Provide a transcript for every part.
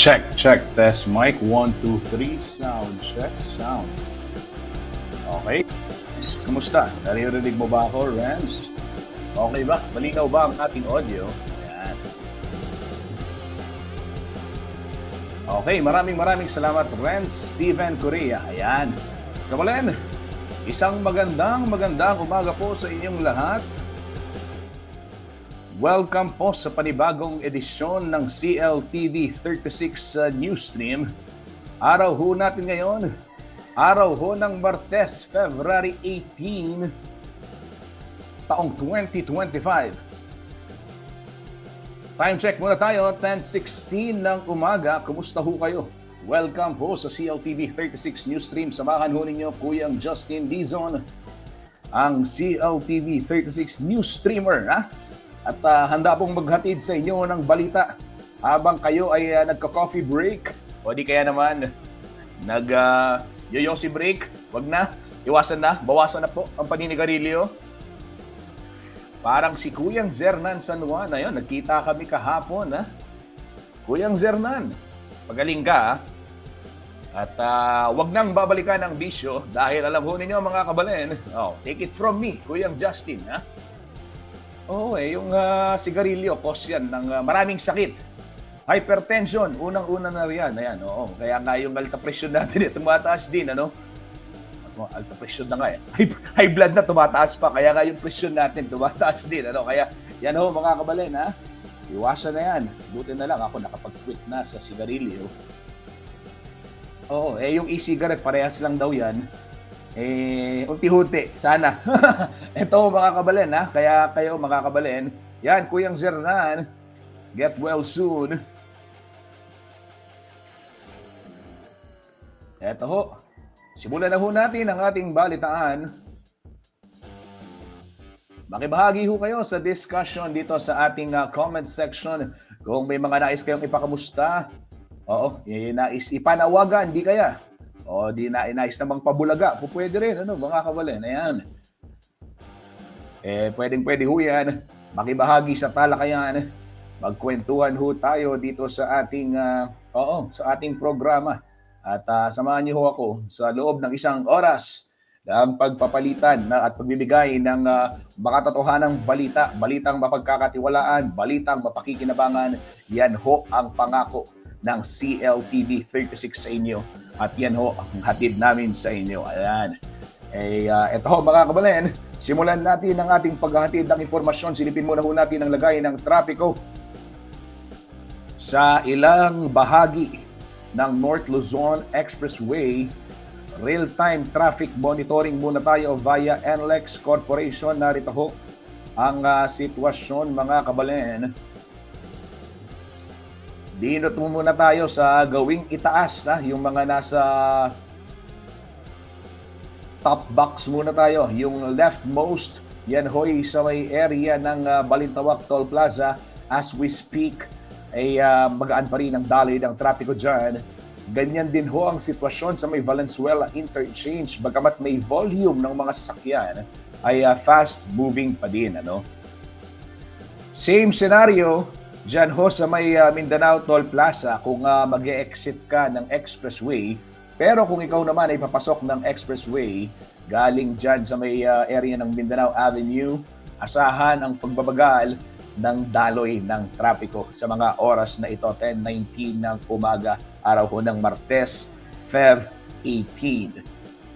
Check. Test mic. 1, 2, 3. Sound check. Sound. Okay. Kumusta? Naririnig mo ba ako, Renz? Okay ba? Malinaw ba ang ating audio? Ayan. Okay, maraming salamat, Renz Steven Correa. Ayan. Kabalan, isang magandang umaga po sa inyong lahat. Welcome po sa panibagong edisyon ng CLTV 36 Newsstream. Araw ho natin ngayon, araw ho ng Martes, February 18, taong 2025. Time check muna tayo, 10:16 ng umaga. Kumusta ho kayo? Welcome po sa CLTV 36 Newsstream. Samahan ho ninyo Kuyang Justin Dizon, ang CLTV 36 News Streamer, ha? At handa pong maghatid sa inyo ng balita habang kayo ay nagka-coffee break o di kaya naman nag-yoyosi break. Wag na, iwasan na, bawasan na po ang paninigarilyo. Parang si Kuyang Zernan San Juan, ayun, nagkita kami kahapon, ha? Kuyang Zernan, magaling ka, ha? At wag nang babalikan ang bisyo dahil alam ho ninyo mga kabalen, take it from me, Kuyang Justin, ha? Oo, yung sigarilyo, cause yan ng maraming sakit. Hypertension, unang-una na riyan. Ayan, oo. Kaya nga yung alta pressure natin, tumataas din, ano? Alta pressure na nga, eh. High blood na tumataas pa, kaya nga yung pressure natin tumataas din, ano? Kaya yan ho, mga kabalen, ha? Iwasan na yan. Buti na lang ako nakapag-quit na sa sigarilyo. Oo, yung e-cigarette, parehas lang daw yan. Unti-hunti, sana. Ito mga kabalen, ha? Kaya kayo mga kabalen, yan, Kuyang Zernan, get well soon. Ito ho, simulan na ho natin ang ating balitaan. Makibahagi ho kayo sa discussion dito sa ating comment section. Kung may mga nais kayong ipakamusta, nais ipanawagan, di kaya? O di nais namang pabulaga, pwede rin, ano, mga kabalen, ayan. Pwede ho yan, makibahagi sa talakayan, magkwentuhan ho tayo dito sa ating, sa ating programa. At samahan niyo ho ako sa loob ng isang oras ng pagpapalitan at pagbibigay ng makatotohanang balita, balitang mapagkakatiwalaan, balitang mapakikinabangan. Yan ho ang pangako ng CLTV 36 sa inyo. At yan ho ang hatid namin sa inyo. Ayan. Ito ho mga kabalen, simulan natin ang ating paghahatid ng impormasyon. Silipin muna ho natin ang lagay ng trapiko sa ilang bahagi ng North Luzon Expressway. Real-time traffic monitoring muna tayo via NLEX Corporation. Narito ho ang sitwasyon mga kabalen. Dinot mo muna tayo sa gawing itaas, na yung mga nasa top box muna tayo. Yung leftmost, yan hoy sa may area ng Balintawak Toll Plaza. As we speak, ay magaan pa rin ang daloy ng trapiko dyan. Ganyan din ho ang sitwasyon sa may Valenzuela Interchange. Bagamat may volume ng mga sasakyan, ay fast moving pa din, ano? Same scenario diyan ho sa may Mindanao Toll Plaza kung mag-e-exit ka ng expressway. Pero kung ikaw naman ay papasok ng expressway galing diyan sa may area ng Mindanao Avenue, asahan ang pagbabagal ng daloy ng trapiko sa mga oras na ito, 10:19 ng umaga, araw ho ng Martes, Feb 18.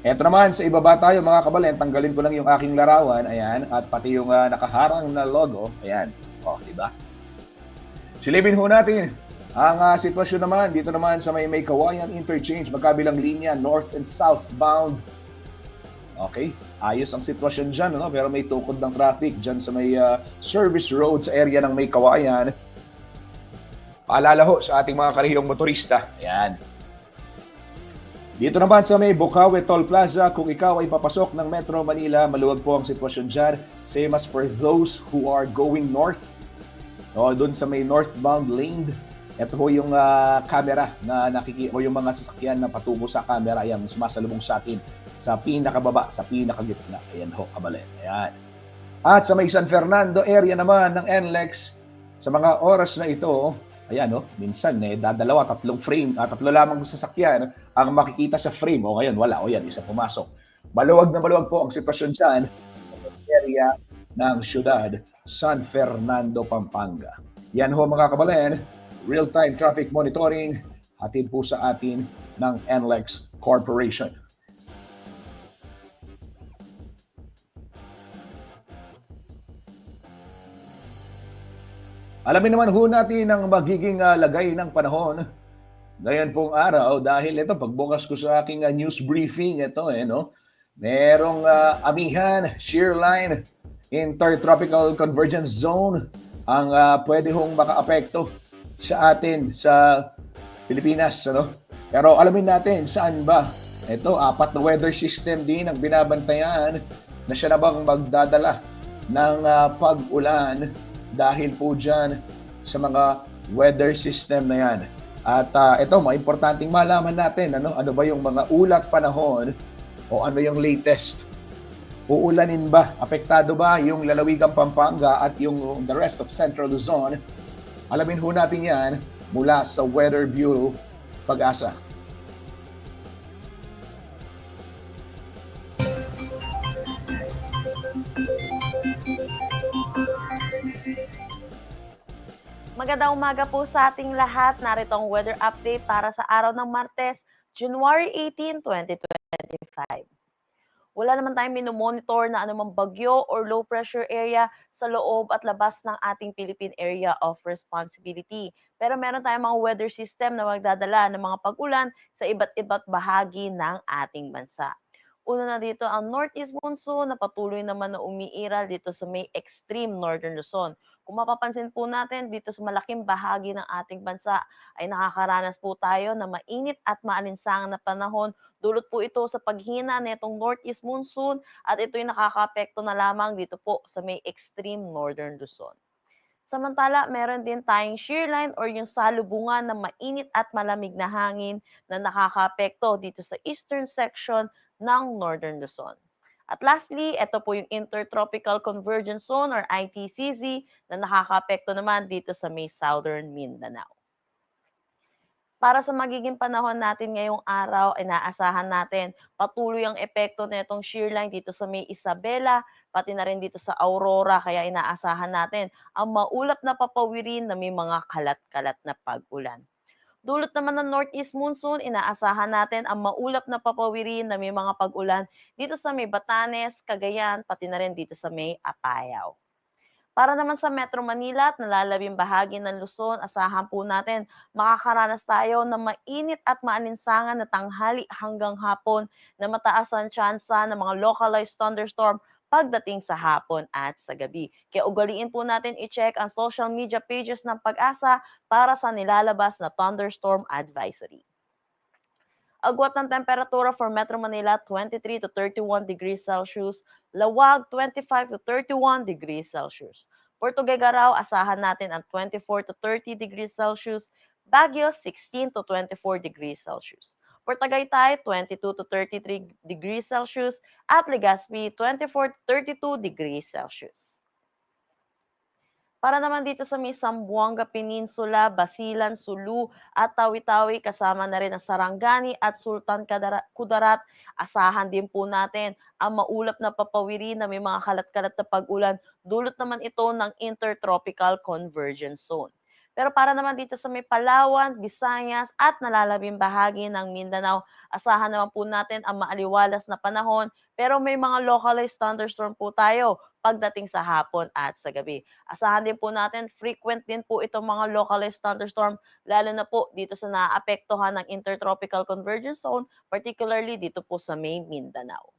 Eto naman, sa ibaba tayo mga kabalen, tanggalin ko lang yung aking larawan, ayan, at pati yung nakaharang na logo, ayan, diba? Silipin ho natin ang sitwasyon naman dito naman sa may Kawayan Interchange, magkabilang linya, north and southbound. Okay, ayos ang sitwasyon dyan, no? Pero may tukod ng traffic dyan sa may service road sa area ng Kawayan. Paalala ho sa ating mga karehiyong motorista. Ayan. Dito naman sa may Bukawe Toll Plaza, kung ikaw ay papasok ng Metro Manila, maluwag po ang sitwasyon dyan. Same as for those who are going north. Doon sa may northbound lane, ito ho yung camera na nakikita o yung mga sasakyan na patungo sa camera, yan, sumasalubong sa atin sa pinakababa, sa pinakagitna. Ayan ho, kabalen. Ayan. At sa may San Fernando area naman ng NLEX, sa mga oras na ito, Ayan, no? Minsan, dadalawa, tatlong frame, tatlo lamang sasakyan ang makikita sa frame. O ngayon, wala. O yan, isa pumasok. Maluwag na maluwag po ang sitwasyon dyan sa area ng siyudad San Fernando, Pampanga. Yan ho mga kabalen, real-time traffic monitoring, hatid po sa atin ng NLEX Corporation. Alamin naman ho natin ang magiging lagay ng panahon ngayon pong araw dahil ito pagbukas ko sa aking news briefing ito no. Merong amihan, shear line, intertropical convergence zone ang pwede hong makaapekto sa atin sa Pilipinas ano. Pero alamin natin saan ba? Ito, 4 na weather system din ang binabantayan na siya na bang magdadala ng pag-ulan dahil po dyan sa mga weather system na yan. At ito, importanteng malaman natin ano ba yung mga ulat panahon o ano yung latest. Uulanin ba? Apektado ba yung lalawigang Pampanga at yung the rest of Central Luzon? Alamin ho natin yan mula sa Weather Bureau Pag-asa. Magandang umaga po sa ating lahat. Narito ang weather update para sa araw ng Martes, January 18, 2025. Wala naman tayong minomonitor na anumang bagyo or low pressure area sa loob at labas ng ating Philippine Area of Responsibility. Pero meron tayong mga weather system na magdadala ng mga pag-ulan sa iba't iba't bahagi ng ating bansa. Una na dito ang Northeast Monsoon na patuloy naman na umiiral dito sa may extreme Northern Luzon. Kung mapapansin po natin dito sa malaking bahagi ng ating bansa ay nakakaranas po tayo ng mainit at maalinsangan na panahon. Dulot po ito sa paghina nitong Northeast Monsoon at ito'y nakakaapekto na lamang dito po sa may extreme Northern Luzon. Samantala, meron din tayong shear line or yung salubungan ng mainit at malamig na hangin na nakakaapekto dito sa eastern section ng Northern Luzon. At lastly, ito po yung Intertropical Convergence Zone or ITCZ na nakakaapekto naman dito sa may southern Mindanao. Para sa magiging panahon natin ngayong araw, inaasahan natin patuloy ang epekto nitong shear line dito sa may Isabela, pati na rin dito sa Aurora, kaya inaasahan natin ang maulap na papawirin na may mga kalat-kalat na pag-ulan. Dulot naman ng Northeast Monsoon, inaasahan natin ang maulap na papawirin na may mga pag-ulan dito sa may Batanes, Cagayan, pati na rin dito sa may Apayao. Para naman sa Metro Manila at nalalabing bahagi ng Luzon, asahan po natin makakaranas tayo ng mainit at maalinsangan na tanghali hanggang hapon na mataas ang tsansa ng mga localized thunderstorm pagdating sa hapon at sa gabi. Kaya ugaliin po natin i-check ang social media pages ng Pag-asa para sa nilalabas na thunderstorm advisory. Agwat ng temperatura for Metro Manila 23 to 31 degrees Celsius, Lawag 25 to 31 degrees Celsius. For Tuguegarao, asahan natin ang 24 to 30 degrees Celsius, Baguio 16 to 24 degrees Celsius. For Tagaytay, 22 to 33 degrees Celsius at Legazpi, 24 to 32 degrees Celsius. Para naman dito sa may Zamboanga Peninsula, Basilan, Sulu at Tawi-Tawi kasama na rin ang Sarangani at Sultan Kudarat, asahan din po natin ang maulap na papawiri na may mga kalat-kalat na pag-ulan. Dulot naman ito ng Intertropical Convergence Zone. Pero para naman dito sa may Palawan, Visayas at nalalabing bahagi ng Mindanao, asahan naman po natin ang maaliwalas na panahon pero may mga localized thunderstorm po tayo pagdating sa hapon at sa gabi. Asahan din po natin, frequent din po itong mga localized thunderstorm, lalo na po dito sa naapektuhan ng Intertropical Convergence Zone, particularly dito po sa may Mindanao.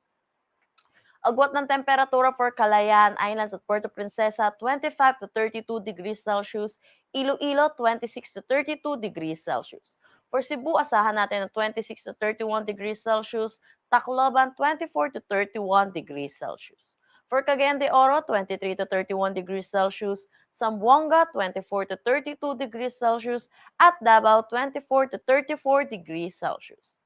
Agwat ng temperatura for Calayan Islands at Puerto Princesa, 25 to 32 degrees Celsius, Iloilo, 26 to 32 degrees Celsius. For Cebu, asahan natin ng 26 to 31 degrees Celsius, Tacloban, 24 to 31 degrees Celsius. For Cagayan de Oro, 23 to 31 degrees Celsius, Zamboanga, 24 to 32 degrees Celsius, at Davao, 24 to 34 degrees Celsius.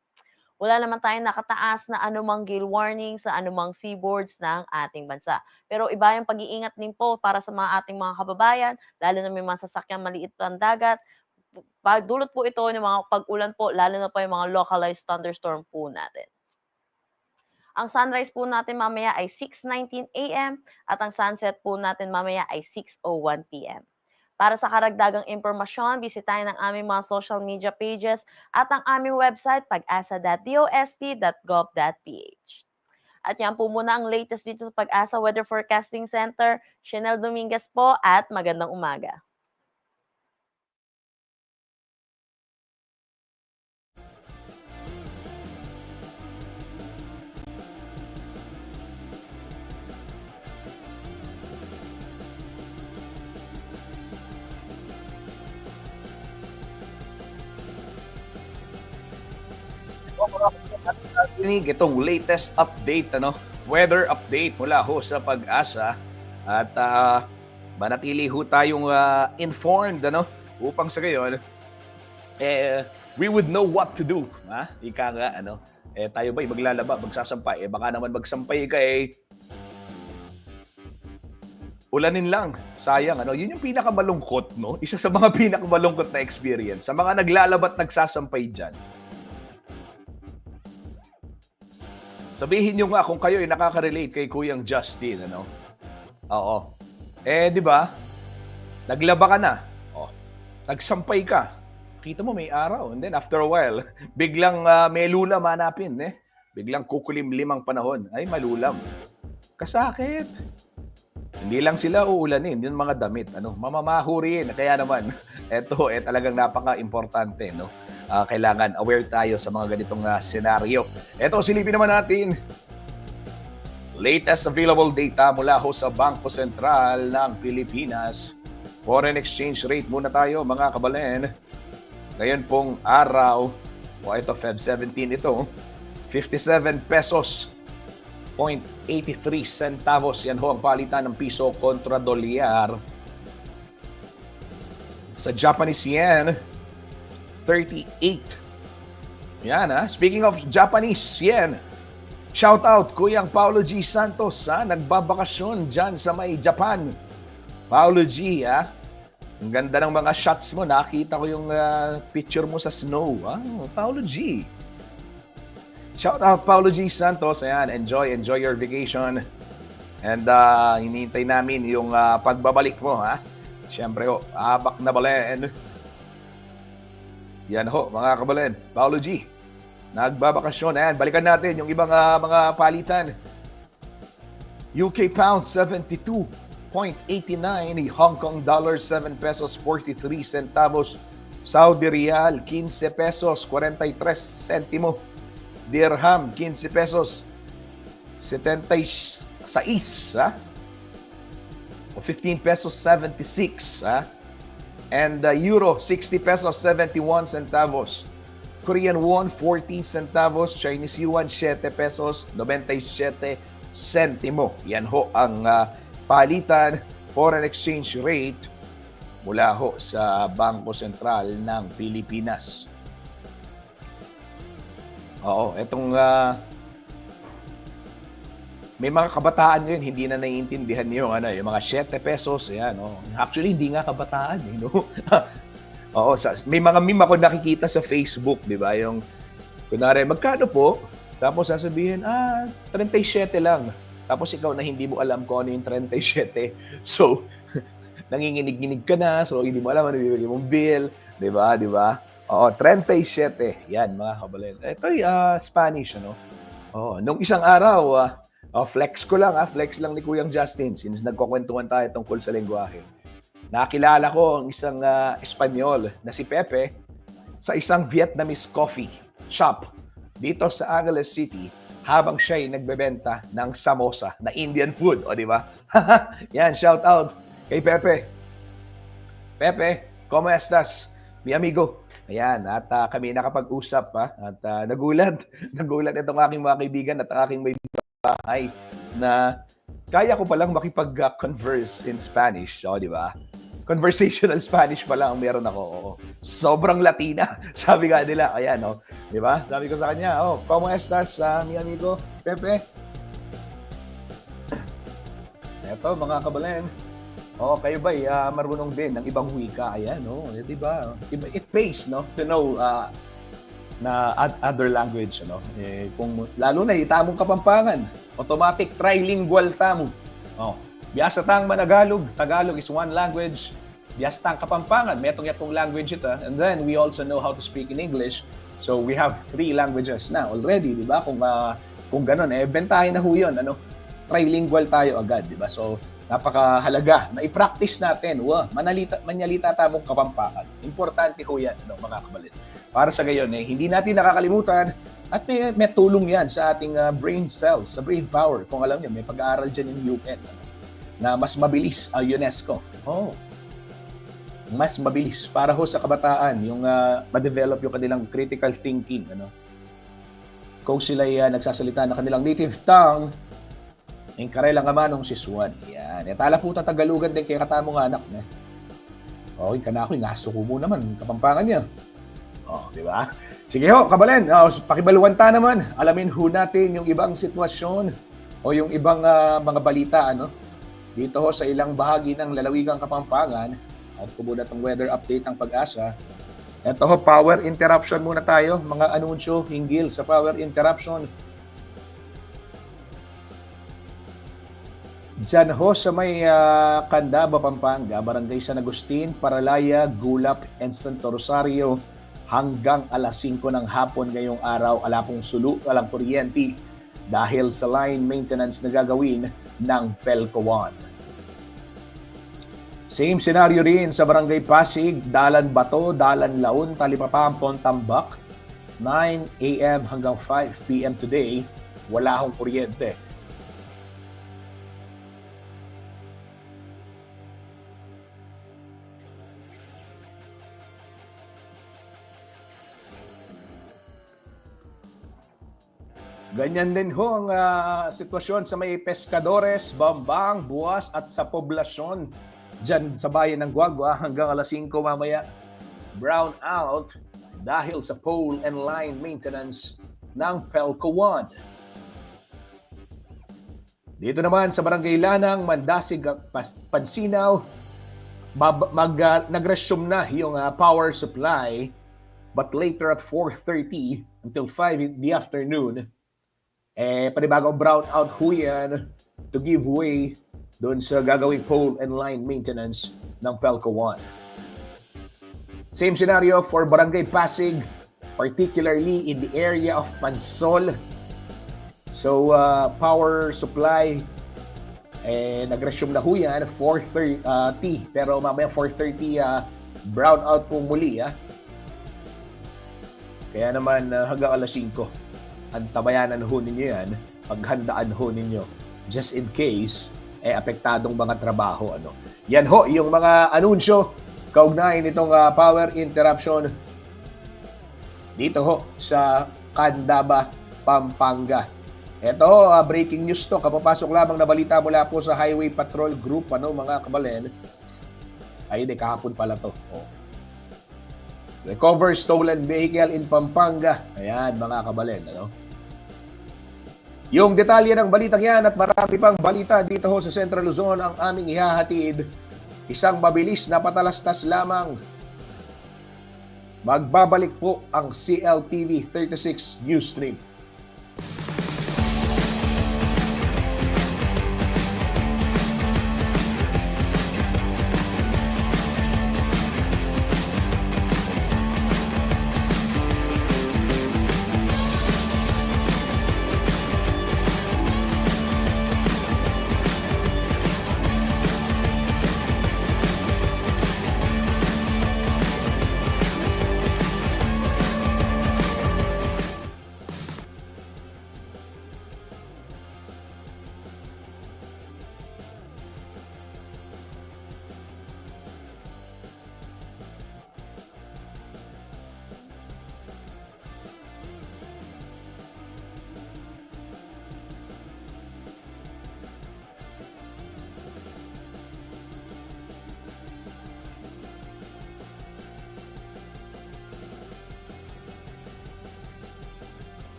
Wala naman tayong nakataas na anumang gale warning sa anumang seaboards ng ating bansa. Pero iba yung pag-iingat din po para sa mga ating mga kababayan, lalo na may mga sasakyang maliit pang dagat. dulot po ito ng mga pag-ulan po, lalo na po yung mga localized thunderstorm po natin. Ang sunrise po natin mamaya ay 6:19 AM at ang sunset po natin mamaya ay 6:01 PM. Para sa karagdagang impormasyon, bisitahin ang aming mga social media pages at ang aming website pag-asa.dost.gov.ph. At yan po muna ang latest dito sa Pag-asa Weather Forecasting Center. Chanel Dominguez po at magandang umaga. Itong latest update, weather update mula ho sa Pag-asa at manatili ho tayong informed upang sa gayon we would know what to do, ika nga tayo ba'y maglalaba, magsasampay, baka naman magsampay ka ulanin lang, sayang yun yung pinakamalungkot, isa sa mga pinakamalungkot na experience sa mga naglalaba't nagsasampay diyan. Sabihin nyo nga kung kayo ay nakaka-relate kay Kuyang Justin, Oo. Di ba? Naglaba ka na. Nagsampay ka. Kita mo may araw. And then after a while, biglang may lulam hanapin, Biglang kukulimlim ang panahon. Ay, malulam. Kasakit. Hindi lang sila uulanin, yung mga damit, mamamaho rin. Kaya naman, eto, talagang napaka-importante, kailangan aware tayo sa mga ganitong senaryo. Ito, silipin naman natin. Latest available data mula ho sa Bangko Sentral ng Pilipinas. Foreign exchange rate muna tayo, mga kabalen. Ngayon pong araw, ito Feb 17 ito, 57 pesos 0.83 centavos. Yan ho ang palitan ng piso kontra dolyar. Sa Japanese yen, 38. Yan Speaking of Japanese yen, shout out Kuyang Paulo G. Santos nagbabakasyon dyan sa may Japan. Paulo G. Ang ganda ng mga shots mo. Nakita ko yung picture mo sa snow. Paulo G. Shout out Paulo G. Santos. Ayan, enjoy your vacation. And hinihintay namin yung pagbabalik mo. Siyempre abak na balen. Yan ho, mga kabalen. Paulo G. Nagbabakasyon. Ayan, balikan natin yung ibang mga palitan. UK pound 72.89, Hong Kong dollar 7 pesos 43 centavos, Saudi Riyal 15 pesos 43 centimo, Dirham 15 pesos 76 o 15 pesos 76 and Euro 60 pesos 71 centavos, Korean won 40 centavos, Chinese yuan 7 pesos 97 centimo. Yan ho ang palitan, foreign exchange rate mula ho sa Bangko Sentral ng Pilipinas. Etong may mga kabataan ngayon hindi na naiintindihan yung yung mga 7 pesos, ayan, Actually hindi nga kabataan, may mga meme ako nakikita sa Facebook, 'di ba? Yung kunwari, magkano po? Tapos sasabihin, 37 lang. Tapos ikaw na hindi mo alam kung ano yung 37. So, nanginginig-ginig ka na, so hindi mo alam ano bibigay mong bill, 'di ba? 37. Yan, mga kabalen. Ito ay Spanish, nung isang araw, flex lang ni Kuyang Justin since nagkukwentuhan tayo tungkol sa lengguwahe. Nakilala ko ang isang Espanyol na si Pepe sa isang Vietnamese coffee shop dito sa Angeles City habang siya ay nagbebenta ng samosa na Indian food, di ba? Yan, shout out kay Pepe. Pepe, ¿cómo estás, mi amigo? Ayan, at kami nakapag-usap at nagulat itong aking mga kaibigan at aking may bahay na kaya ko palang makipag-converse in Spanish, di ba? Conversational Spanish pala ang meron ako. Sobrang Latina. Sabi nga nila, ayan, di ba? Sabi ko sa kanya, ¿cómo estás, mi amigo Pepe? Eto, mga kabalen, Oh, kayo ba marunong din ng ibang wika? Ayan, no? Di ba? It pays, no? To know other language, ano? Kung lalo na itamong Kapampangan, automatic trilingual tamo. Oh, biasa tang Managalog, Tagalog is one language. Biasa tang Kapampangan, metong yatong language ito. And then we also know how to speak in English. So we have 3 languages na already, di ba? Kung ganun, bentahin na ho yun, ano? Trilingual tayo agad, di ba? So napakahalaga na i-practice natin. Manyalita tamong Kapampangan. Importante ho yan, ano, mga kabalit. Para sa gayon, hindi natin nakakalimutan at may tulong yan sa ating brain cells, sa brain power. Kung alam niyo, may pag-aaral dyan yung UN na mas mabilis ang UNESCO. Mas mabilis para ho sa kabataan yung ma-develop yung kanilang critical thinking. Ano? Kung sila nagsasalita na kanilang native tongue, yung karelang amanong siswan. Yan. Tala po Tagalugan din kay katamong anak. Okay, kanako, nasuko mo naman, Kapampangan niya. Di ba? Sige ho, kabalen, pakibaluwanta naman. Alamin ho natin yung ibang sitwasyon o yung ibang mga balita, ano? Dito ho sa ilang bahagi ng lalawigang Kapampangan at kumuna itong weather update ng Pag-asa. Ito ho, power interruption muna tayo. Mga anunsyo hinggil sa power interruption. Diyan ho sa may Candaba, Pampanga, Barangay San Agustin, Paralaya, Gulap, and Santo Rosario, hanggang alas 5 ng hapon ngayong araw, ala pong sulu, walang kuryente dahil sa line maintenance na gagawin ng Pelco 1. Same scenario rin sa Barangay Pasig, Dalan Bato, Dalan Laon, Talipapam, Tambak, 9 a.m. hanggang 5 p.m. today, wala hong kuryente. Ganyan din ho ang sitwasyon sa may Pescadores, Bambang, Buwas at sa poblasyon dyan sa bayan ng Guagua hanggang alas 5 mamaya. Brown out dahil sa pole and line maintenance ng Pelco 1. Dito naman sa Barangay Lanang, Mandasig, Pansinaw, nag-resume na yung power supply, but later at 4:30 until 5 in the afternoon, panibagong brown out ho yan to give way doon sa gagawing pole and line maintenance ng Pelco 1. Same scenario for Barangay Pasig, particularly in the area of Pansol. So, power supply, nag-resume na ho yan, 4:30, pero mamaya 4:30, brown out po muli. Kaya naman hanggang alas 5. Antabayanan ho ninyo yan, paghandaan ho ninyo, just in case, apektadong mga trabaho. Ano. Yan ho, yung mga anunsyo, kaugnay nitong power interruption dito ho sa Candaba, Pampanga. Ito ho, breaking news to, kapapasok lamang na balita mula po sa Highway Patrol Group, ano mga kabalen, ay kahapon pala to. Recover stolen vehicle in Pampanga. Ayan, mga kabalen, ano? Yung detalye ng balitang yan at marami pang balita dito ho sa Central Luzon ang aming ihahatid. Isang mabilis na patalastas lamang. Magbabalik po ang CLTV 36 News Stream.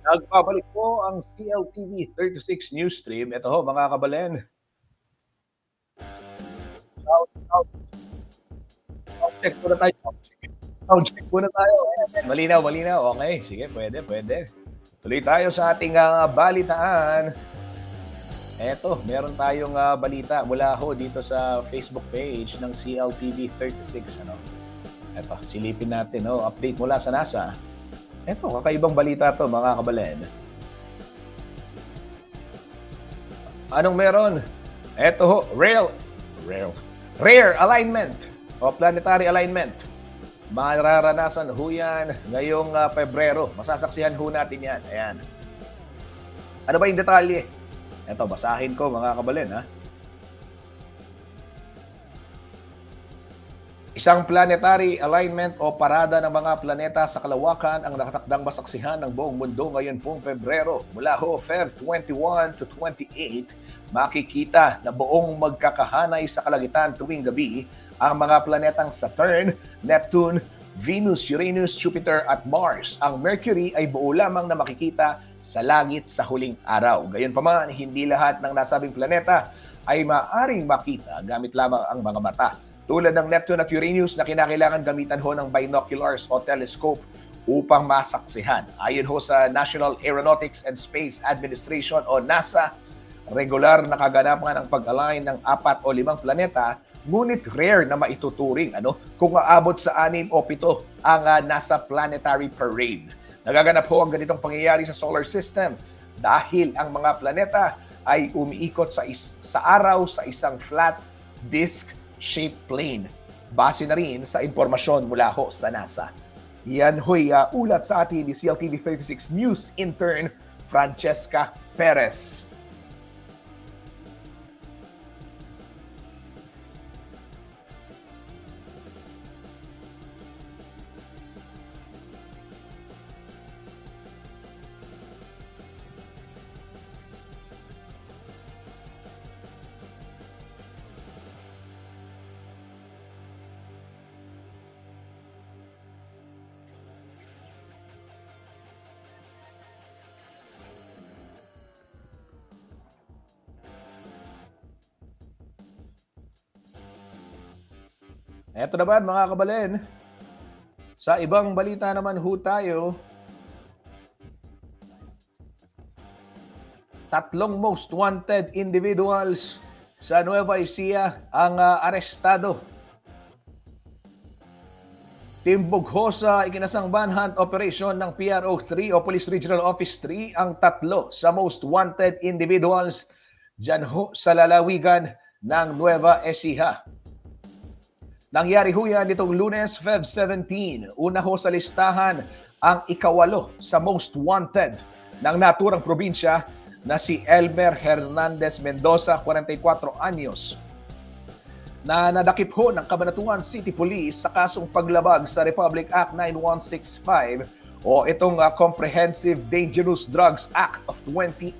Nagbabalik po ang CLTV 36 News Stream. Ito ho mga kabalen. Sound check muna tayo. Sound check muna tayo. Malinaw, malinaw. Okay, sige, pwede. Tuloy tayo sa ating balitaan. Eto, meron tayong balita mula ho dito sa Facebook page ng CLTV 36. Eto, silipin natin. Update mula sa NASA. Eto, kakaibang balita to mga kabalen. Anong meron? Eto ho, rare alignment o planetary alignment. Mararanasan ho yan ngayong Pebrero. Masasaksihan ho natin yan. Ayan. Ano ba yung detalye? Eto, basahin ko mga kabalen ha. Isang planetary alignment o parada ng mga planeta sa kalawakan ang nakatakdang masaksihan ng buong mundo ngayon pong Pebrero. Mula ho Feb 21 to 28, makikita na buong magkakahanay sa kalangitan tuwing gabi ang mga planetang Saturn, Neptune, Venus, Uranus, Jupiter at Mars. Ang Mercury ay buo lamang na makikita sa langit sa huling araw. Gayunpaman, hindi lahat ng nasabing planeta ay maaring makita gamit lamang ang mga mata. Tulad ng Neptune at Uranus na kinakailangan gamitan ho ng binoculars o telescope upang masaksihan. Ayon ho sa National Aeronautics and Space Administration o NASA, regular na kaganapan ang pag-align ng 4 o 5 planeta, ngunit rare na maituturing kung aabot sa 6 o 7 ang NASA Planetary Parade. Nagaganap ho ang ganitong pangyayari sa solar system dahil ang mga planeta ay umiikot sa araw sa isang flat disk-shaped plane. Base na rin sa impormasyon mula ho sa NASA. Yan ho'y ulat sa atin ni CLTV 36 News intern Francesca Perez. Eto naman mga kabalen, sa ibang balita naman ho tayo, 3 most wanted individuals sa Nueva Ecija ang arestado. Timbog ho sa ikinasang manhunt operation ng PRO3 o Police Regional Office 3 ang 3 sa most wanted individuals dyan ho sa lalawigan ng Nueva Ecija. Nangyari ho yan nitong Lunes, Feb 17. Una ho sa listahan ang 8 sa most wanted ng naturang probinsya na si Elmer Hernandez Mendoza, 44 anyos, na nadakip ho ng Cabanatuan City Police sa kasong paglabag sa Republic Act 9165 o itong Comprehensive Dangerous Drugs Act of 2002.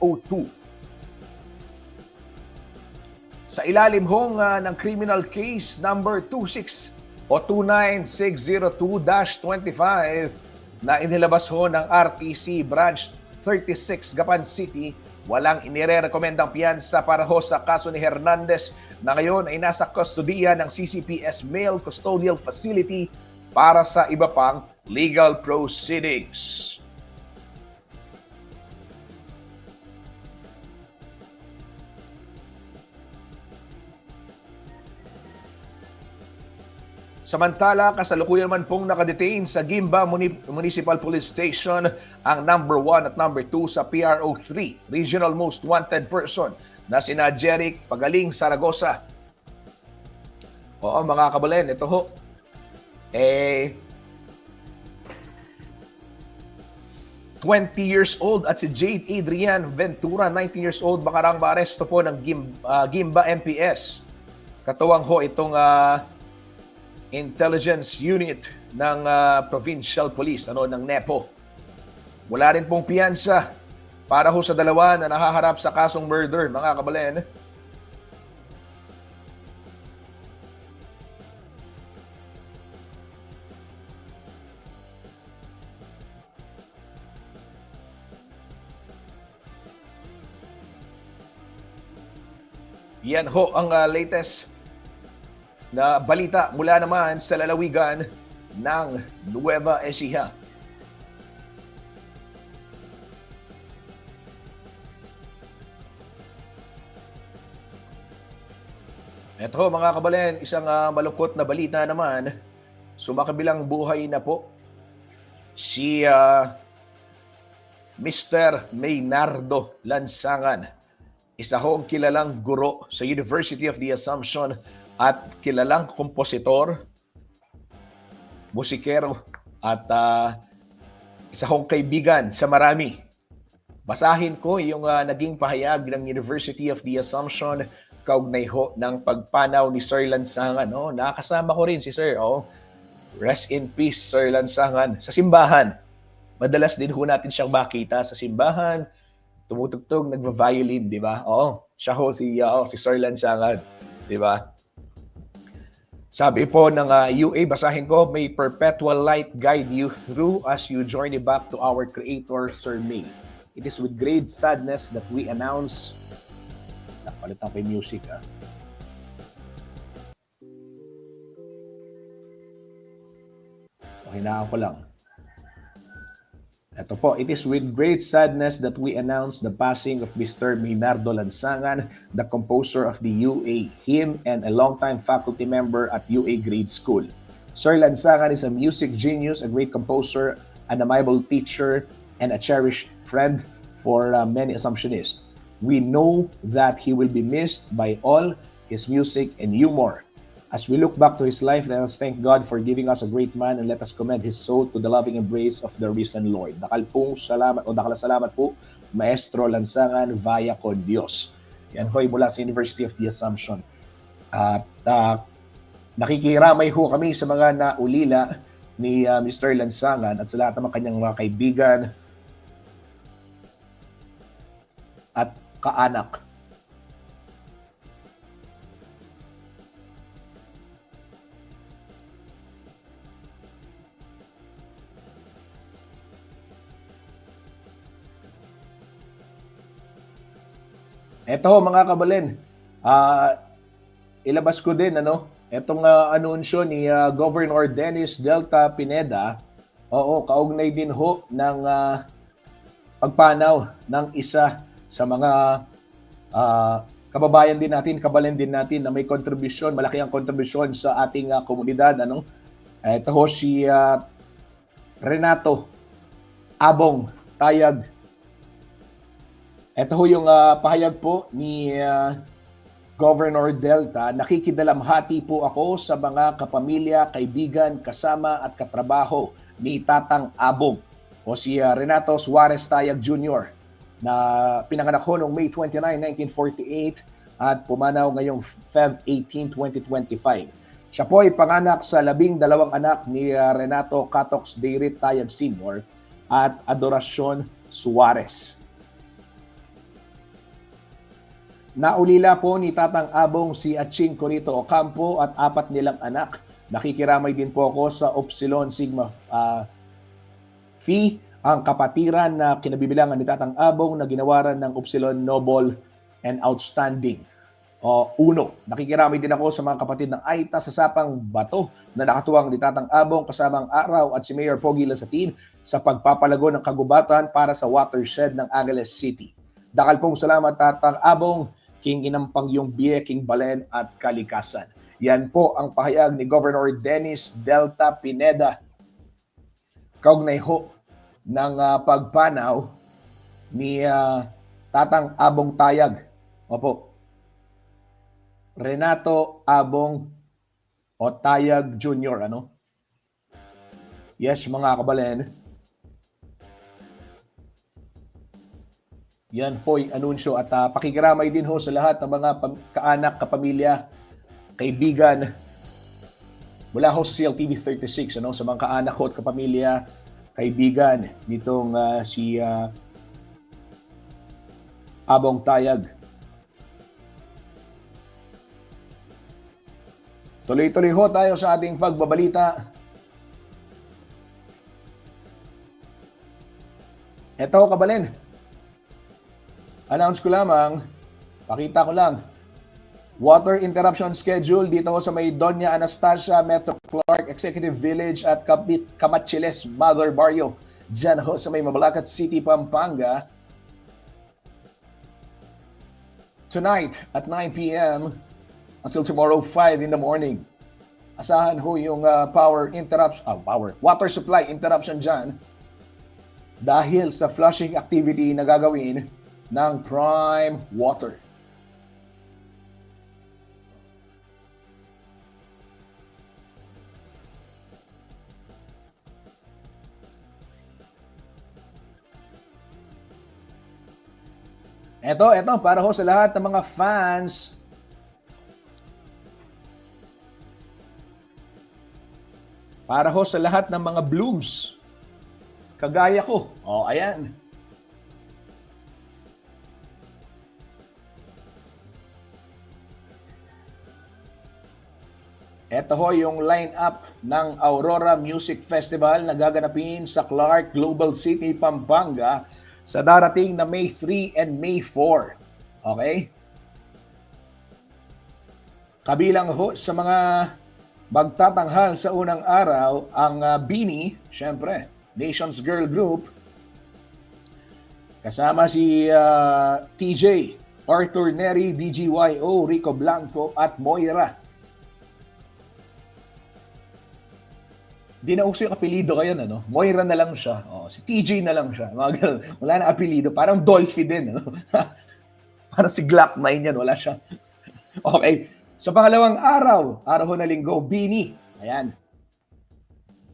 Sa ilalim hong ng criminal case number 26 o 29602-25 na inilabas ho ng RTC Branch 36 Gapan City, walang inirerekomendang piyansa para ho sa kaso ni Hernandez na ngayon ay nasa kustodiya ng CCPS Male Custodial Facility para sa iba pang legal proceedings. Samantala, kasalukuyan man pong nakadetain sa Gimba Municipal Police Station ang number 1 at number 2 sa PRO3, Regional Most Wanted Person, na sina Jeric Pagaling Saragosa. Oo mga kabalen, ito ho. 20 years old at si Jade Adrian Ventura, 19 years old, makarang maaresto po ng Gimba MPS. Katuwang ho itong intelligence unit ng provincial police, ng NEPO. Wala rin pong piyansa para ho sa dalawa na nahaharap sa kasong murder, mga kabalen. Yan ho ang latest na balita mula naman sa lalawigan ng Nueva Ecija. Ito ho, mga kabalen, isang malungkot na balita naman. Sumakabilang buhay na po si Mr. Maynardo Lansangan. Isa hong kilalang guro sa University of the Assumption at kilalang kompositor, musikero at isa hong kaibigan sa marami. Basahin ko yung naging pahayag ng University of the Assumption kaugnay ho ng pagpanaw ni Sir Lansangan. Oh, nakasama ko rin si Sir. Oh, rest in peace, Sir Lansangan. Sa simbahan, madalas din ho natin siyang makita sa simbahan, tumutugtog, nagva-violin, di ba? Oo, siya ho si Sir Lansangan, di ba? Sabi po ng UA, basahin ko, may perpetual light guide you through as you journey back to our Creator, Sir May. It is with great sadness that we announce. Napalit na pa yung music, ha? Hinaan ko lang. Ito po, it is with great sadness that we announce the passing of Mr. Maynardo Lansangan, the composer of the UA hymn and a longtime faculty member at UA Grade School. Sir Lansangan is a music genius, a great composer, an amiable teacher, and a cherished friend for many Assumptionists. We know that he will be missed by all, his music and humor. As we look back to his life, let us thank God for giving us a great man and let us commend his soul to the loving embrace of the risen Lord. Salamat po, Maestro Lansangan vaya con Dios. Yan ho'y mula sa University of the Assumption. At nakikiramay ho kami sa mga naulila ni Mr. Lansangan at sa lahat ng kanyang mga kaibigan at kaanak. Eto mga kabalen, ilabas ko din etong anunsyo ni Governor Dennis Delta Pineda. Oo, kaugnay din ho ng pagpanaw ng isa sa mga kababayan din natin, kabalen din natin na may kontribusyon, malaki ang kontribusyon sa ating komunidad. Ito ho si Renato Abong Tayag. Ito ho yung pahayag po ni Governor Delta. Nakikidalamhati po ako sa mga kapamilya, kaibigan, kasama at katrabaho ni Tatang Abong o si Renato Suarez Tayag Jr. na pinanganak ho noong May 29, 1948 at pumanaw ngayong Feb 18, 2025. Siya po ay panganak sa 12 anak ni Renato Catox Deirit Tayag Sr. at Adoracion Suarez. Naulila po ni Tatang Abong si Aching Corito Ocampo at 4 nilang anak. Nakikiramay din po ako sa Upsilon Sigma Phi, ang kapatiran na kinabibilangan ni Tatang Abong na ginawaran ng Upsilon Noble and Outstanding. Uno, nakikiramay din ako sa mga kapatid ng Aita sa Sapang Bato na nakatuwang ni Tatang Abong kasamang araw at si Mayor Pogi Lasatin sa pagpapalago ng kagubatan para sa watershed ng Angeles City. Dakal pong salamat Tatang Abong, King Inampang yung Biye, King Balen at Kalikasan. Yan po ang pahayag ni Governor Dennis Delta Pineda kaugnay ho ng pagpanaw ni Tatang Abong Tayag. Opo. Renato Abong o Tayag Jr. Yes, mga kabalen. Yan po yung anunsyo at pakikiramay din ho sa lahat ng mga kaanak, kapamilya, kaibigan mula ho sa CLTV 36 sa mga kaanak ho at kapamilya, kaibigan nitong si Abong Tayag. Tuloy-tuloy ho tayo sa ating pagbabalita. Ito kabalen. Announce ko lamang, pakita ko lang. Water interruption schedule dito ho sa may Doña Anastasia, Metro Clark, Executive Village at Camachiles, Mother Barrio. Diyan ho sa may Mabalacat City, Pampanga. Tonight at 9 p.m. until tomorrow 5 in the morning. Asahan ho yung water supply interruption dyan dahil sa flushing activity na gagawin ng Prime Water. Eto, para ho sa lahat ng mga fans. Para ho sa lahat ng mga Blues. Kagaya ko. O, ayan. Ito ho yung line-up ng Aurora Music Festival na gaganapin sa Clark Global City, Pampanga sa darating na May 3 and May 4. Okay? Kabilang ho sa mga magtatanghal sa unang araw ang Bini, syempre, Nations Girl Group. Kasama si TJ, Arthur Neri, BGYO, Rico Blanco at Moira. Di na uso yung apelido ngayon, ano? Moira na lang siya. O, si TJ na lang siya. Wala na apelido. Parang Dolphy din, ano? Parang si Glock 9 yan. Wala siya. Okay. Sa pangalawang araw ho na linggo, Bini. Ayan.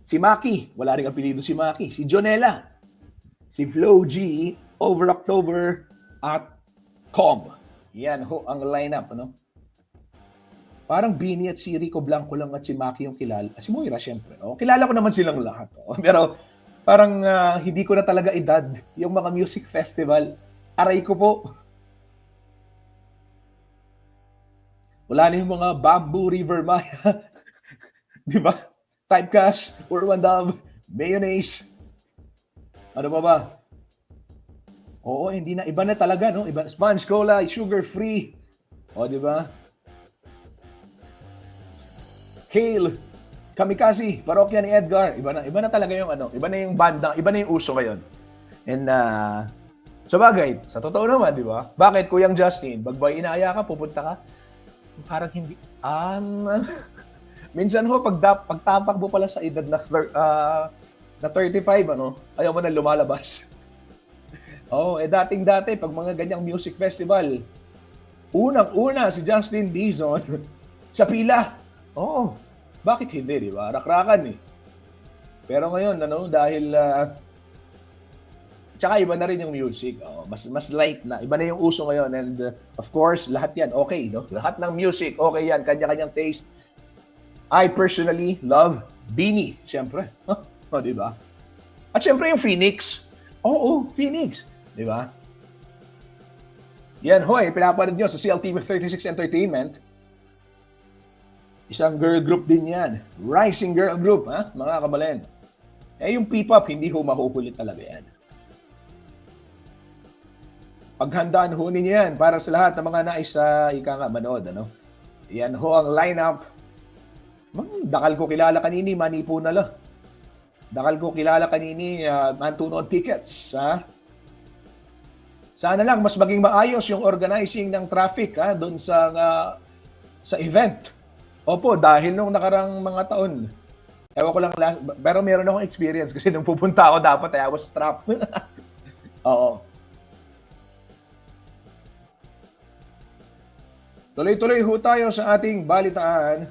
Si Maki. Wala ring apelido si Maki. Si Jonella. Si Flo G. Over October. At Com. Yan ho ang lineup, ano? Parang Bini at si Rico Blanco lang at si Maki yung kilala. Si Moira, syempre. Oh, kilala ko naman silang lahat. Oh. Pero parang hindi ko na talaga edad yung mga music festival. Aray ko po. Wala na yung mga Bamboo River Maya. Di ba? Typecast, Urban Dove, Mayonnaise. Ano ba? Oo, hindi na. Iba na talaga, no? Iba, Sponge Cola, sugar-free. O, di ba? Hail, Kamikaze, Parokya ni Edgar. Iba na talaga yung ano, iba na yung banda, iba na yung uso ngayon. And sa bagay, sa totoo naman, di ba? Bakit Kuyang Justin, bagbay inaaya ka, pupunta ka? Parang hindi. Minsan ho pagtapak mo pala sa edad na 35, ano, ayaw mo na lumalabas. Dating-dati pag mga ganyang music festival, unang-una si Justin Dizon sa pila. Oo. Bakit hindi, di ba? Rakrakan eh. Pero ngayon, ano, dahil tsaka iba na rin yung music. Mas light na. Iba na yung uso ngayon. And of course, lahat yan okay, no? Lahat ng music, okay yan. Kanya-kanyang taste. I personally love Bini, syempre. Di ba? At syempre yung Phoenix. Oo, Phoenix. Di ba? Yan, hoy, pinapanood nyo sa CLTV 36 Entertainment. Isang girl group din yan. Rising girl group, ha? Mga kabalen. Yung P-pop, hindi ho mahukulit talaga yan. Paghandaan ho ninyo yan para sa lahat ng mga nais manood, ano? Yan ho ang lineup. Dakal ko kilala kanini, manipo na lang. Dakal ko kilala kanini, mantunood tickets, ha? Sana lang mas maging maayos yung organizing ng traffic, ha? Doon sa event. Opo, dahil nung nakarang mga taon, ewan ko lang, pero meron akong experience kasi nung pupunta ako dapat, I was trapped. Oo. Tuloy-tuloy ho tayo sa ating balitaan.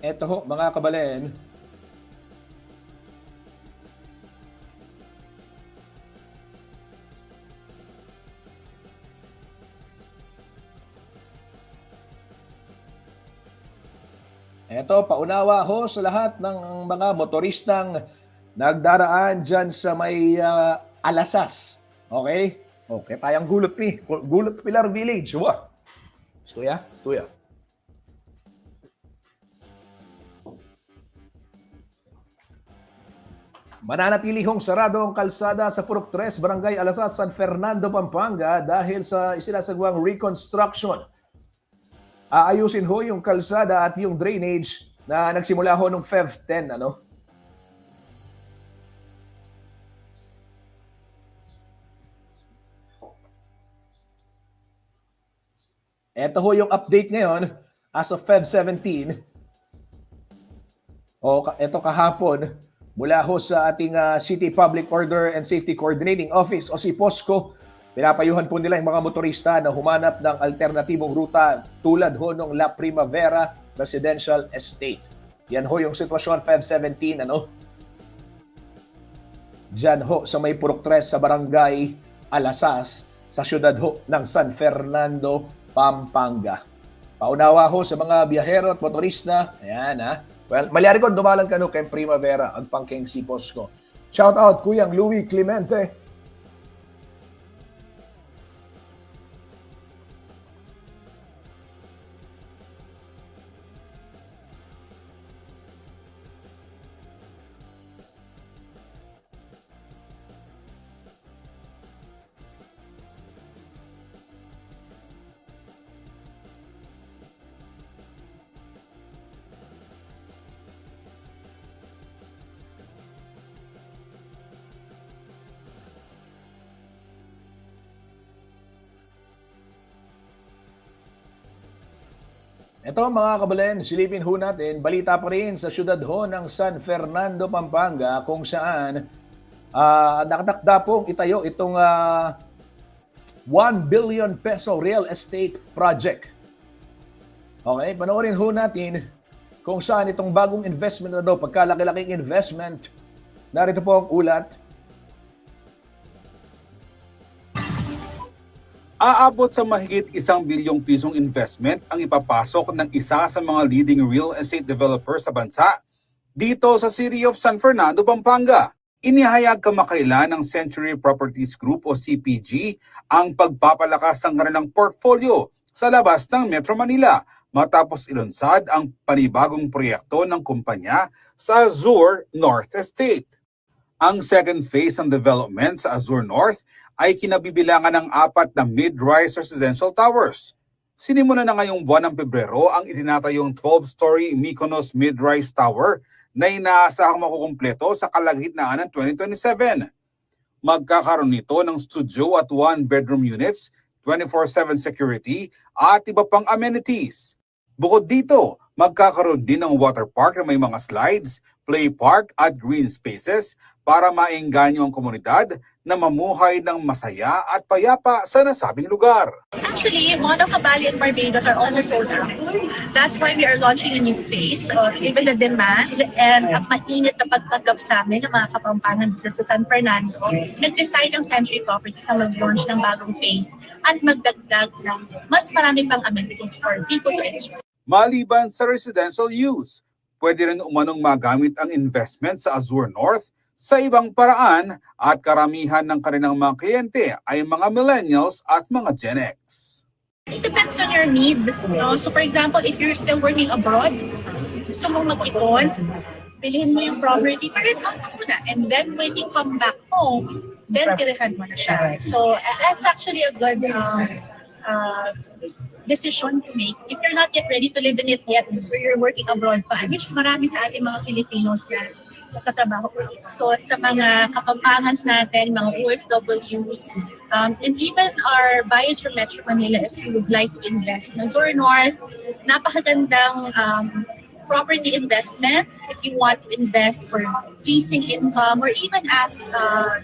Eto ho, mga kabalen. Eto, paunawa ho sa lahat ng mga motoristang nagdaraan dyan sa may Alasas. Okay? Okay, tayong Gulot Pilar Village. Wow. Stuya. Mananatili hong sarado ang kalsada sa Purok 3, Barangay Alasas, San Fernando, Pampanga dahil sa isinasagawang reconstruction. Aayusin ho yung kalsada at yung drainage na nagsimula ho nung Feb 10, ano? Ito ho yung update ngayon as of Feb 17. Ito kahapon, mula ho sa ating City Public Order and Safety Coordinating Office o si POSCO, pinapayuhan po nila yung mga motorista na humanap ng alternatibong ruta tulad ho ng La Primavera Residential Estate. Yan ho yung sitwasyon Feb 17, ano? Diyan ho sa may Purok 3 sa Barangay Alasas sa syudad ho ng San Fernando, Pampanga. Paunawa ho sa mga biyahero at motorista. Ayan ha. Well, malyari ko, dumalan ka no kay Primavera, agpangking si Posco. Shout out, Kuyang Louie Clemente. Ito mga kabalen, silipin ho natin, balita pa rin sa syudad ho ng San Fernando, Pampanga kung saan nakatakda pong itayo itong 1 billion peso real estate project. Okay, panoorin ho natin kung saan itong bagong investment na daw, pagkalaki-laking investment. Narito po ang ulat. Aabot sa mahigit 1 bilyong pisong investment ang ipapasok ng isa sa mga leading real estate developer sa bansa dito sa City of San Fernando, Pampanga. Inihayag kamakailan ng Century Properties Group o CPG ang pagpapalakas ng kanilang portfolio sa labas ng Metro Manila matapos ilunsad ang panibagong proyekto ng kumpanya sa Azure North Estate. Ang second phase ng development sa Azure North ay kinabibilangan ng 4 na mid-rise residential towers. Sinimula na ngayong buwan ng Pebrero ang itinatayong 12-story Mykonos mid-rise tower na inaasahang makukumpleto sa kalagitnaan ng 2027. Magkakaroon nito ng studio at 1-bedroom units, 24/7 security at iba pang amenities. Bukod dito, magkakaroon din ng water park na may mga slides, play park at green spaces para maengganyo ang komunidad na mamuhay ng masaya at payapa sa nasabing lugar. Actually, Mono Cavalli and Barbados are almost sold out. That's why we are launching a new phase, given the demand and ang mainit na pagtanggap sa amin ng mga Kapampangan dito sa San Fernando. Nag-decide ang Century Properties na mag-launch ng bagong phase at magdagdag ng mas marami pang amenities for people to enjoy. Maliban sa residential use, pwede rin umanong magamit ang investment sa Azure North sa ibang paraan at karamihan ng kanilang mga kliyente ay mga millennials at mga Gen X. It depends on your need. So for example, if you're still working abroad, gusto mong mag-ipon, bilhin mo yung property, parent out mo na. And then when you come back home, then tirahan mo na siya. So that's actually a good decision to make. If you're not yet ready to live in it yet, so you're working abroad pa, which marami sa ating mga Filipinos na nagtatrabaho. So sa mga Kapampangans natin, mga OFWs, and even our buyers from Metro Manila, if you would like to invest in Azure North, napakagandang property investment if you want to invest for leasing income or even as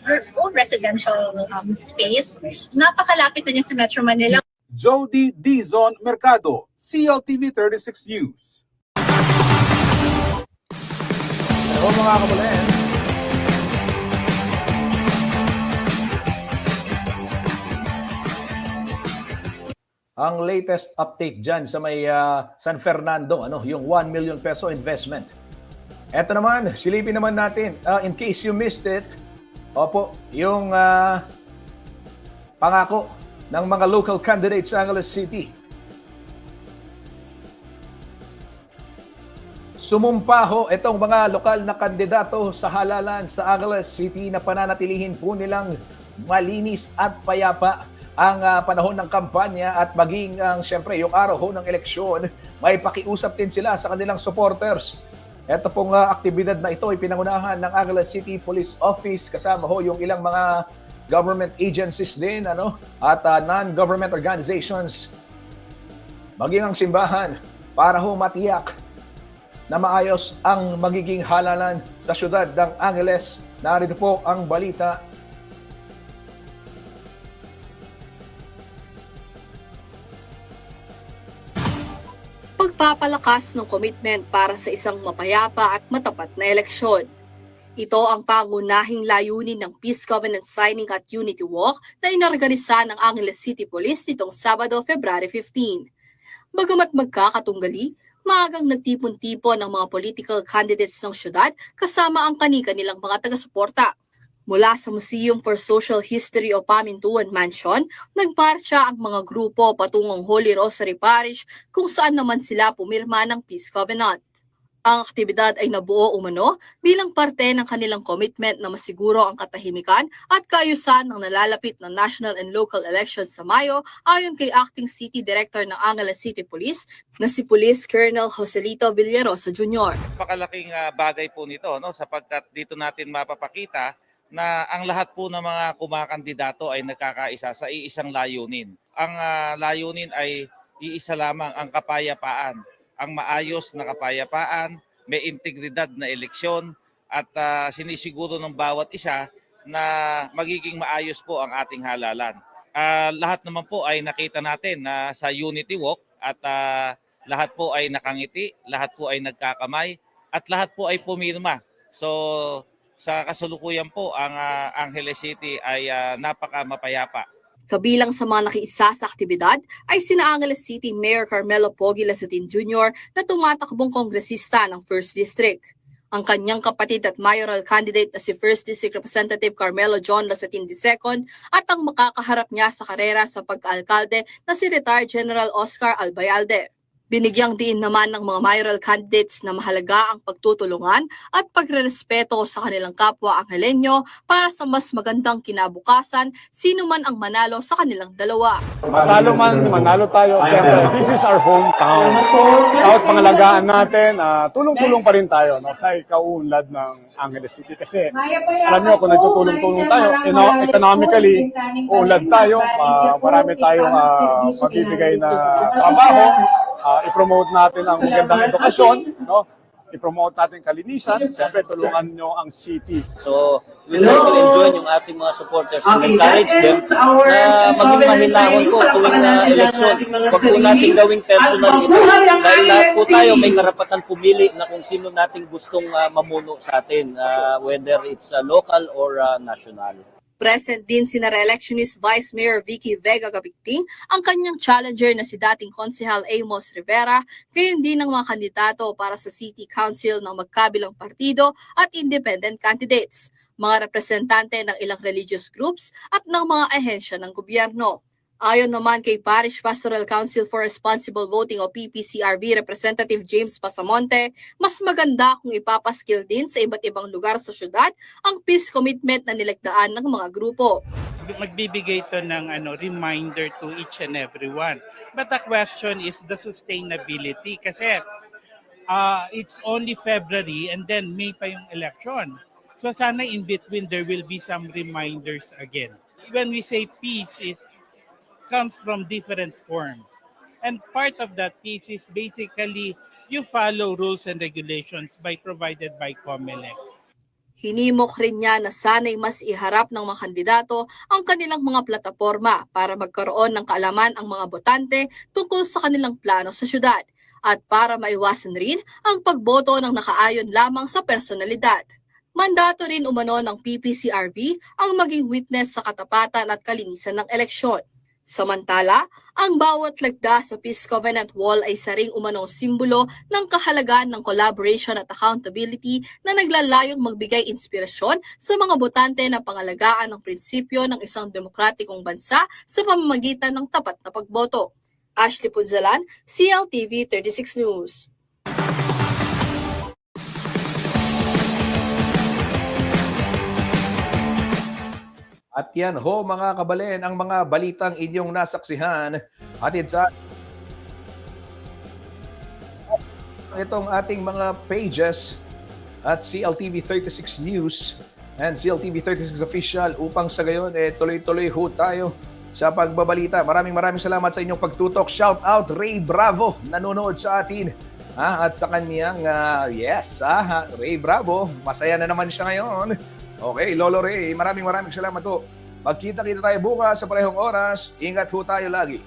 your own residential space. Napakalapit na niya sa Metro Manila. Jody Dizon Mercado, CLTV 36 News. Hello mga kabulen. Ang latest update dyan sa may San Fernando, yung 1 million peso investment. Eto naman, silipin naman natin, in case you missed it, yung pangako ng mga local candidates sa Angeles City. Sumumpa ho itong mga lokal na kandidato sa halalan sa Angeles City na pananatilihin po nilang malinis at payapa ang panahon ng kampanya at maging siyempre yung araw ho ng eleksyon, may pakiusap din sila sa kanilang supporters. Ito pong aktibidad na ito ay pinangunahan ng Angeles City Police Office kasama ho yung ilang mga government agencies din at non-government organizations maging ang simbahan para ho matiyak na maayos ang magiging halalan sa syudad ng Angeles. Narito po ang balita. Pagpapalakas ng commitment para sa isang mapayapa at matapat na eleksyon. Ito ang pangunahing layunin ng Peace Covenant Signing at Unity Walk na inorganisa ng Angeles City Police nitong Sabado, February 15. Bagamat magkakatunggali, maagang nagtipon-tipon ang mga political candidates ng syudad kasama ang kani-kanilang mga taga-suporta. Mula sa Museum for Social History o Pamintuan Mansion, nagmarcha ang mga grupo patungong Holy Rosary Parish kung saan naman sila pumirma ng Peace Covenant. Ang aktibidad ay nabuo umano bilang parte ng kanilang commitment na masiguro ang katahimikan at kaayusan ng nalalapit na national and local elections sa Mayo ayon kay Acting City Director ng Angeles City Police na si Police Colonel Joselito Villarosa Jr. Napakalaking bagay po nito sapagkat dito natin mapapakita na ang lahat po ng mga kumakandidato ay nagkakaisa sa iisang layunin. Ang layunin ay iisa lamang, ang kapayapaan, ang maayos na kapayapaan, may integridad na eleksyon at sinisiguro ng bawat isa na magiging maayos po ang ating halalan. Lahat naman po ay nakita natin na sa Unity Walk at lahat po ay nakangiti, lahat po ay nagkakamay at lahat po ay pumirma. So sa kasalukuyan po ang Angeles City ay napaka-mapayapa. Kabilang sa mga nakiisa sa aktibidad ay sina Angeles City Mayor Carmelo Pogi Lasatin Jr. na tumatakbong kongresista ng 1st District. Ang kanyang kapatid at mayoral candidate na si 1st District Representative Carmelo John Lasatin II at ang makakaharap niya sa karera sa pagkaalkalde na si Retired General Oscar Albayalde. Binigyang diin naman ng mga mayoral candidates na mahalaga ang pagtutulungan at pagrerespeto sa kanilang kapwa Angelenyo para sa mas magandang kinabukasan sino man ang manalo sa kanilang dalawa. Matalo man, manalo tayo. Siyempre, this is our hometown. Bawat pangalagaan natin, tulong-tulong pa rin tayo sa ikauunlad ng Angeles City. Kasi alam nyo, kung nagtutulong-tulong tayo, economically, uunlad tayo, marami tayong magbibigay na trabaho, i-promote natin ang magandang edukasyon, i-promote natin kalinisan, siyempre tulungan nyo ang city. So, we'd like to enjoy yung ating mga supporters and encourage them na maging mahinahon po tuwing eleksyon. Huwag po natin gawing personal ito. Dahil lahat po tayo may karapatan pumili na kung sino nating gustong mamuno sa atin, whether it's local or national. Present din sina re-electionist Vice Mayor Vicky Vega Gabigting, ang kanyang challenger na si dating Konsehal Amos Rivera, gayon din ng mga kandidato para sa City Council ng magkabilang partido at independent candidates, mga representante ng ilang religious groups at ng mga ahensya ng gobyerno. Ayon naman kay Parish Pastoral Council for Responsible Voting o PPCRV Representative James Pasamonte, mas maganda kung ipapaskill din sa iba't ibang lugar sa syudad ang peace commitment na nilagdaan ng mga grupo. Magbibigay ito ng reminder to each and everyone. But the question is the sustainability kasi it's only February and then May pa yung election. So sana in between there will be some reminders again. When we say peace, it comes from different forms. And part of that piece is basically you follow rules and regulations provided by COMELEC. Hinimok rin niya na sana'y mas iharap ng mga kandidato ang kanilang mga plataporma para magkaroon ng kaalaman ang mga botante tungkol sa kanilang plano sa syudad at para maiwasan rin ang pagboto ng nakaayon lamang sa personalidad. Mandato rin umano ng PPCRV ang maging witness sa katapatan at kalinisan ng eleksyon. Samantala, ang bawat lagda sa Peace Covenant Wall ay saring umanong simbolo ng kahalagaan ng collaboration at accountability na naglalayong magbigay inspirasyon sa mga botante na pangalagaan ng prinsipyo ng isang demokratikong bansa sa pamamagitan ng tapat na pagboto. Ashley Punzalan, CLTV 36 News. At yan ho mga kabalen, ang mga balitang inyong nasaksihan. Hatid sa itong ating mga pages at CLTV 36 News and CLTV 36 Official upang sa gayon tuloy-tuloy ho tayo sa pagbabalita. Maraming salamat sa inyong pagtutok. Shout out Ray Bravo, nanonood sa atin. At sa kanyang, Ray Bravo, masaya na naman siya ngayon. Okay, Lolo Ray, maraming salamat po. Magkita-kita tayo bukas sa parehong oras. Ingat ho tayo lagi.